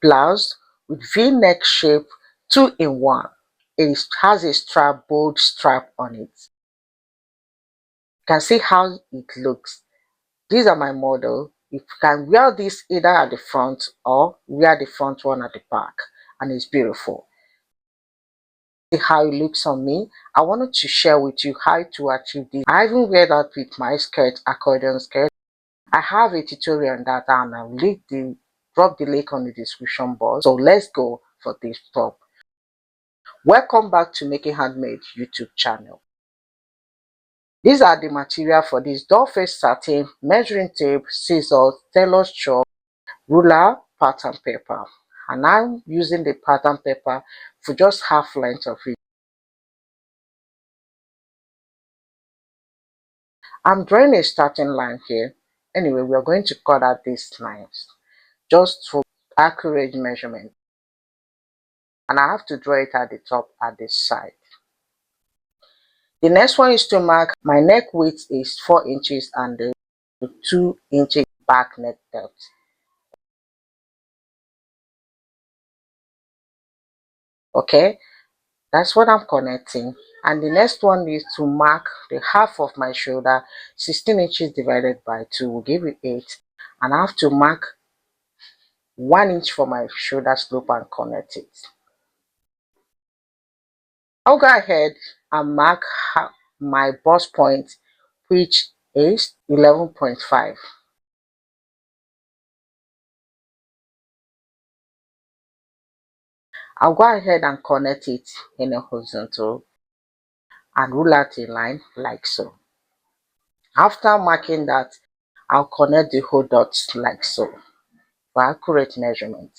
blouse with v-neck shape, 2-in-1. It has a strap, bold strap on it. You can see how it looks. These are my model. You can wear this either at the front or wear the front one at the back, and it's beautiful. See how it looks on me. I wanted to share with you how to achieve this. I even wear that with my skirt, accordion skirt. I have a tutorial on that, and I'll drop the link on the description box. So let's go for this top. Welcome back to Making Handmade YouTube channel. These are the material for this: doll face satin, measuring tape, scissors, tailor's chalk, ruler, pattern paper. And I'm using the pattern paper for just half length of it. I'm drawing a starting line here. Anyway, we are going to cut out these lines just for accurate measurement. And I have to draw it at the top at this side. The next one is to mark my neck width is 4 inches and the 2 inches back neck depth. Okay, that's what I'm connecting. And the next one is to mark the half of my shoulder. 16 inches divided by 2 will give you 8. And I have to mark 1 inch for my shoulder slope and connect it. I'll go ahead and mark my bust point, which is 11.5. I'll go ahead and connect it in a horizontal and rule out a line like so. After marking that, I'll connect the whole dots like so for accurate measurement.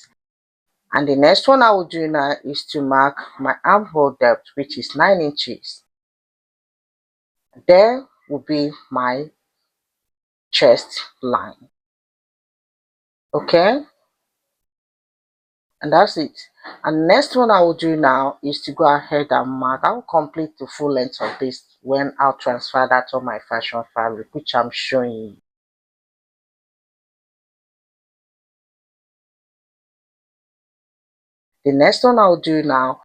And the next one I will do now is to mark my armhole depth, which is 9 inches. There will be my chest line. Okay, and that's it. And next one I will do now is to go ahead and mark. I will complete the full length of this when I'll transfer that on my fashion fabric, which I'm showing you. The next one I'll do now,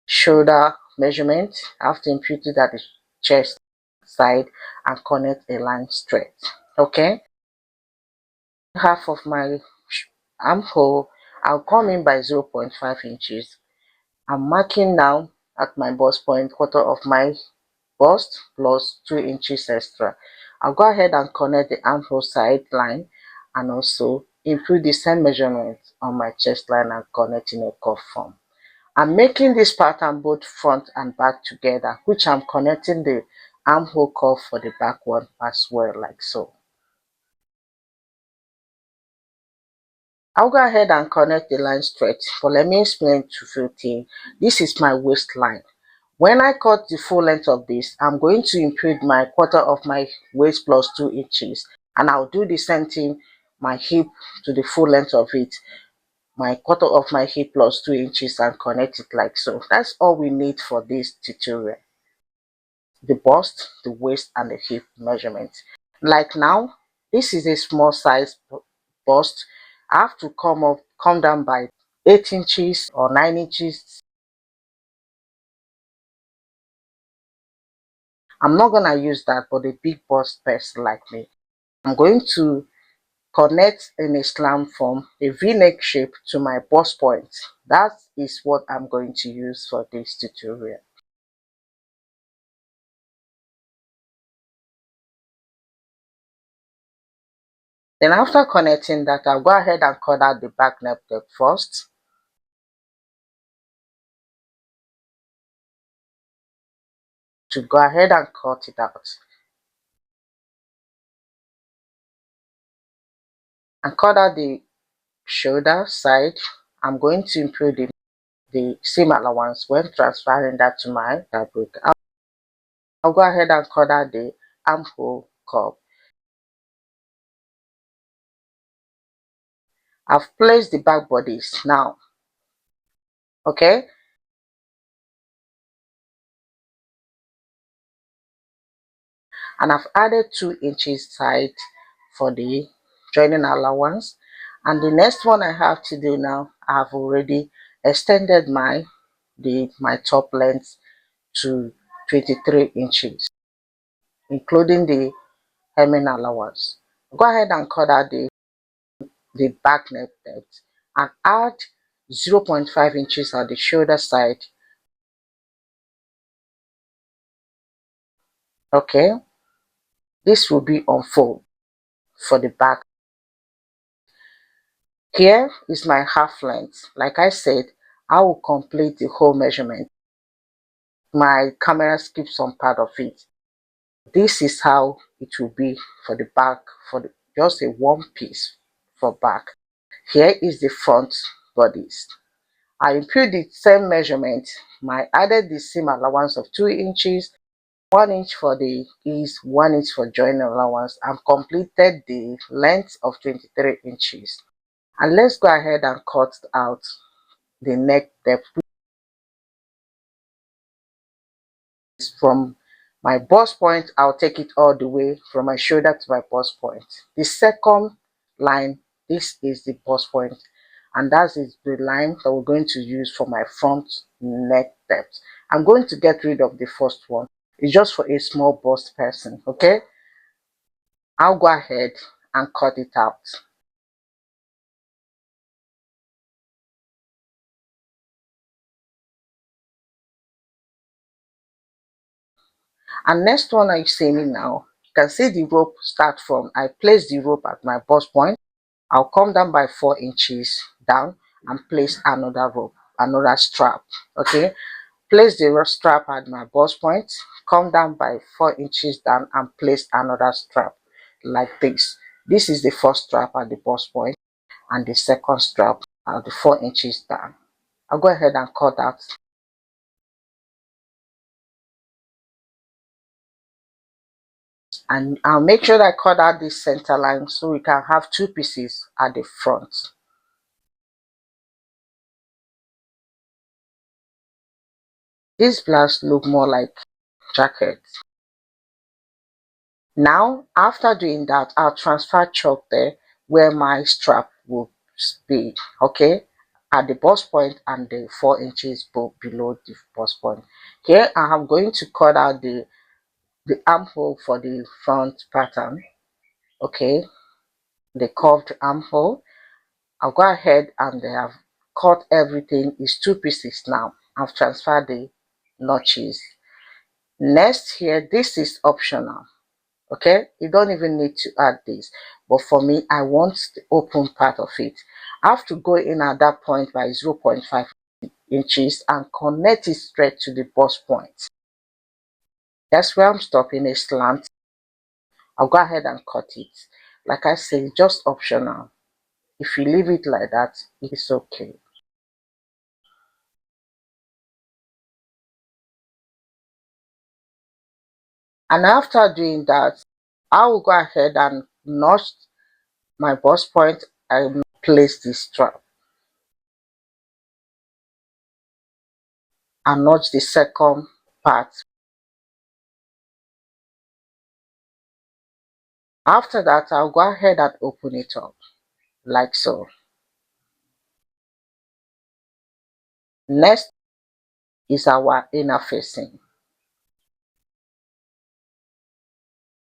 shoulder measurement. I have to impute it at the chest side and connect a line straight. Okay, half of my armhole, I'll come in by 0.5 inches. I'm marking now at my bust point, quarter of my bust plus 2 inches extra. I'll go ahead and connect the armhole side line and also impute the same measurement on my chest line and connect in a curve form. I'm making this pattern both front and back together, which I'm connecting the armhole curve for the back one as well, like so. I'll go ahead and connect the line straight, but let me explain to few things. This is my waistline. When I cut the full length of this, I'm going to impute my quarter of my waist plus 2 inches, and I'll do the same thing my hip to the full length of it, my quarter of my hip plus 2 inches, and connect it like so. That's all we need for this tutorial: the bust, the waist, and the hip measurement. Like now, this is a small size bust. I have to come down by 8 inches or 9 inches. I'm not gonna use that, but a big bust person like me, I'm going to connect in a slam form a v-neck shape to my bust point. That is what I'm going to use for this tutorial. Then after connecting that, I'll go ahead and cut out the back neck depth first. To go ahead and cut it out. And cut out the shoulder side. I'm going to impute the seam allowance when transferring that to my fabric. I'll go ahead and cut out the armhole curve. I've placed the back bodies now. Okay, and I've added 2 inches side for the joining allowance, And the next one I have to do now, I have already extended my top length to 23 inches, including the hemming allowance. Go ahead and cut out the back neck depth and add 0.5 inches at the shoulder side. Okay, this will be on fold for the back. Here is my half length. Like I said, I will complete the whole measurement. My camera skipped some part of it. This is how it will be for the back, for just a one piece for back. Here is the front bodies. I impute the same measurement. I added the seam allowance of 2 inches, 1 inch for the ease, 1 inch for joint allowance, and completed the length of 23 inches. And let's go ahead and cut out the neck depth from my bust point. I'll take it all the way from my shoulder to my bust point. The second line, this is the bust point, and that is the line that we're going to use for my front neck depth. I'm going to get rid of the first one. It's just for a small bust person. Okay, I'll go ahead and cut it out. And next one I see me now, you can see the rope start from, I place the rope at my bust point. I'll come down by 4 inches down and place another rope, another strap. Okay, place the strap at my bust point, come down by 4 inches down and place another strap like this. This is the first strap at the bust point and the second strap at the 4 inches down. I'll go ahead and cut out, and I'll make sure that I cut out this center line so we can have two pieces at the front. This blouse look more like jacket. Now, after doing that, I'll transfer chalk there where my strap will be, okay, at the bust point and the 4 inches below the bust point. Here, I am going to cut out the armhole for the front pattern, okay, the curved armhole. I'll go ahead and I have cut everything. It's two pieces now. I've transferred the notches. Next here, this is optional. Okay, you don't even need to add this, but for me, I want the open part of it. I have to go in at that point by 0.5 inches and connect it straight to the bust point. That's where I'm stopping a slant. I'll go ahead and cut it. Like I say, just optional. If you leave it like that, it's okay. And after doing that, I will go ahead and notch my bust point and place the strap and notch the second part. After that, I'll go ahead and open it up like so. Next is our inner facing.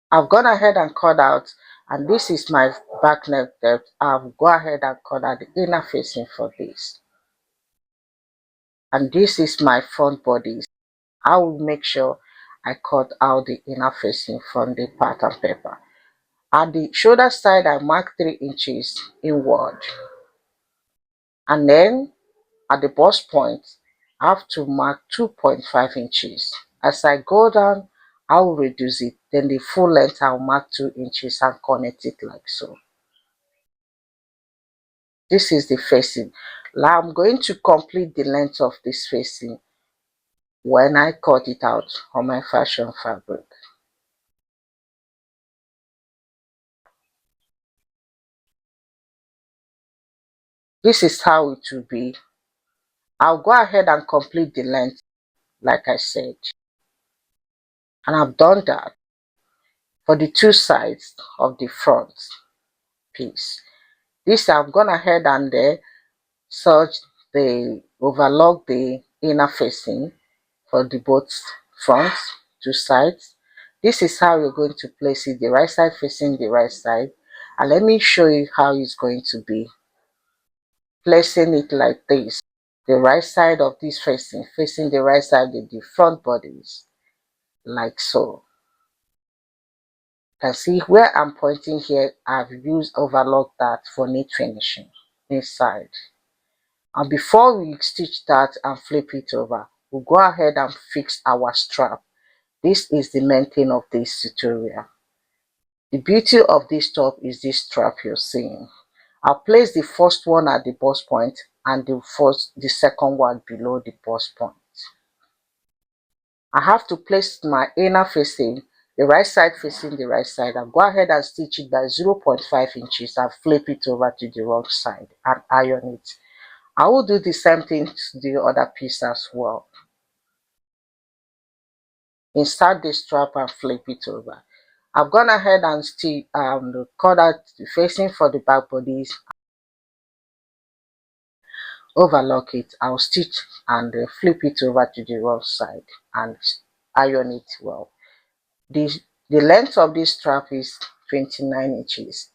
I've gone ahead and cut out, and this is my back neck depth. I'll go ahead and cut out the inner facing for this. And this is my front body. I will make sure I cut out the inner facing from the pattern paper. At the shoulder side, I mark 3 inches inward. And then at the bust point, I have to mark 2.5 inches. As I go down, I will reduce it. Then the full length, I'll mark 2 inches and connect it like so. This is the facing. Now I'm going to complete the length of this facing when I cut it out on my fashion fabric. This is how it will be. I'll go ahead and complete the length like I said. And I've done that for the two sides of the front piece. This I've gone ahead and search the overlock the inner facing for the both fronts, two sides. This is how you're going to place it, the right side facing the right side. And let me show you how it's going to be. Placing it like this. The right side of this facing the right side of the front bodies, like so. You can see where I'm pointing here, I've used overlock that for knit finishing inside. And before we stitch that and flip it over, we'll go ahead and fix our strap. This is the main thing of this tutorial. The beauty of this top is this strap you're seeing. I'll place the first one at the bust point and the second one below the bust point. I have to place my inner facing, the right side facing the right side. I'll go ahead and stitch it by 0.5 inches and flip it over to the wrong side and iron it. I will do the same thing to the other piece as well. Insert the strap and flip it over. I've gone ahead and still cut out the facing for the back bodies, overlock it. I'll stitch and flip it over to the wrong side and iron it well. The, the length of this strap is 29 inches.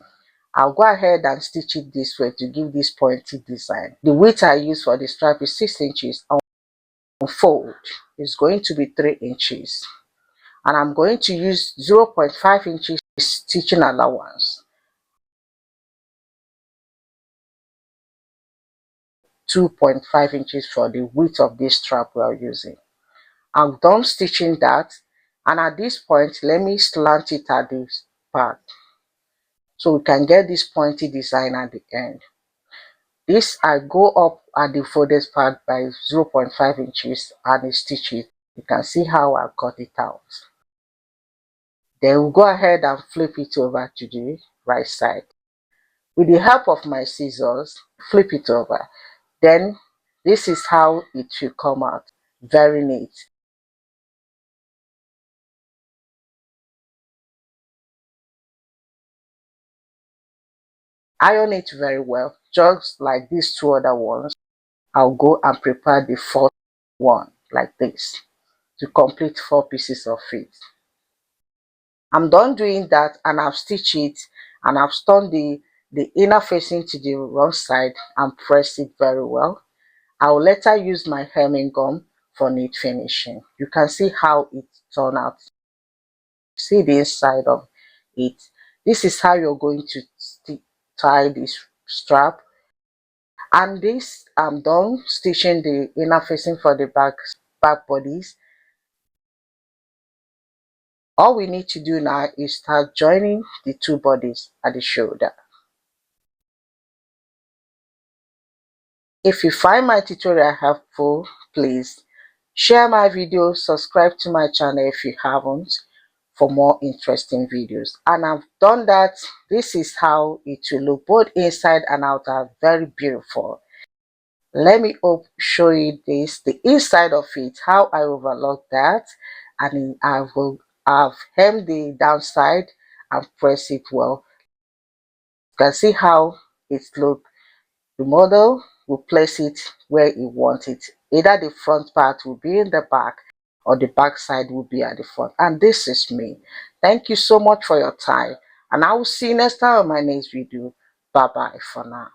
I'll go ahead and stitch it this way to give this pointy design. The width I use for the strap is 6 inches. On fold is going to be 3 inches. And I'm going to use 0.5 inches stitching allowance, 2.5 inches for the width of this strap we are using. I'm done stitching that, and at this point let me slant it at this part so we can get this pointy design at the end. This I go up at the folded part by 0.5 inches and stitch it. You can see how I cut it out. Then we'll go ahead and flip it over to the right side. With the help of my scissors, flip it over. Then this is how it will come out. Very neat. Iron it very well, just like these two other ones. I'll go and prepare the fourth one like this to complete 4 pieces of it. I'm done doing that and I've stitched it and I've turned the inner facing to the wrong side and pressed it very well. I will later use my hemming gum for knit finishing. You can see how it turned out. See the inside of it. This is how you're going to tie this strap. And this I'm done stitching the inner facing for the back bodies. All we need to do now is start joining the two bodies at the shoulder. If you find my tutorial helpful, please share my video, subscribe to my channel if you haven't for more interesting videos. And I've done that. This is how it will look both inside and out, are very beautiful. Let me show you this, the inside of it, how I overlock that, and I've hemmed the downside and press it well. You can see how it looks. The model will place it where you want it. Either the front part will be in the back or the back side will be at the front. And this is me. Thank you so much for your time. And I will see you next time on my next video. Bye bye for now.